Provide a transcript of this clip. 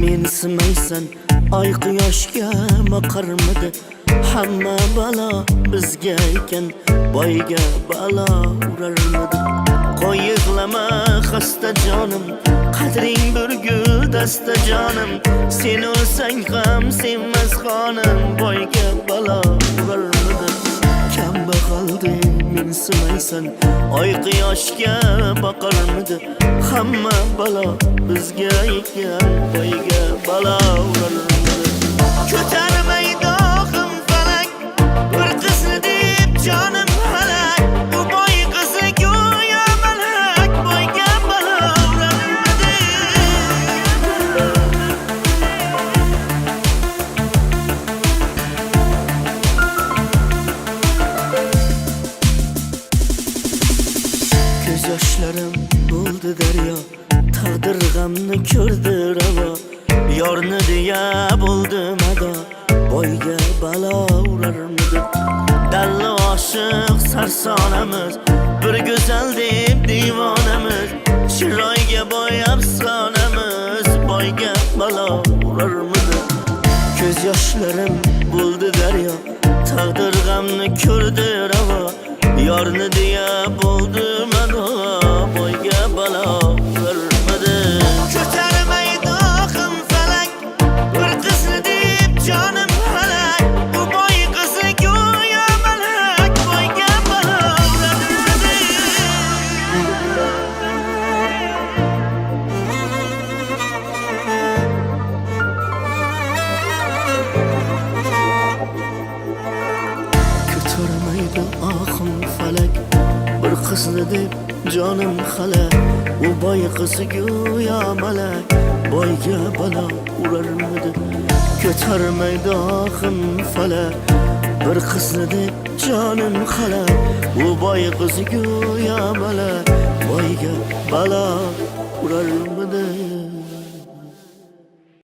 mensimaysan oy quyoshga boqarmidi hamma balo bizga ekan boyga balo urarmidi qo'y yig'lama xasta jonim qadring burgul dasta jonim sen o'lsang ham sevmas xonim boyga balo urarmidi kambag'aldi mensimaysan oy quyoshga boqarmidi hamma balo bizga ekan boyga balo urarmidi ko'tarmay dog'im falak bir qizni deb jonim halak bu boy qizi go'yo malak boyga balo urarmidi ko'z yoshlarim bo'ldi daryo taqdir g'amni ko'rdi ravo yorni deya bo'ldim ado boyga balo urarmidi dalli oshiq sarsonamiz bir go'zal deb divonamiz chiroyga boy afsonamiz boyga balo urarmidi ko'z yoshlarim bo'ldi daryo taqdir g'amni ko'rdi ravo yorni deya bo'ldim ado boyga balo urarmidi ko'tarmay dog'im falak bir qizni deb jonim halak bu boy qizi go'yo malak boyga balo urarmidi ko'tarmaydi ohim falak bir qizni deb jonim halak u boy qizi go'yo malak boyga balo urarmidi ko'tarmaydi ohim falak bir qizni deb jonim halak u boy qizi go'yo malak boyga balo urarmidi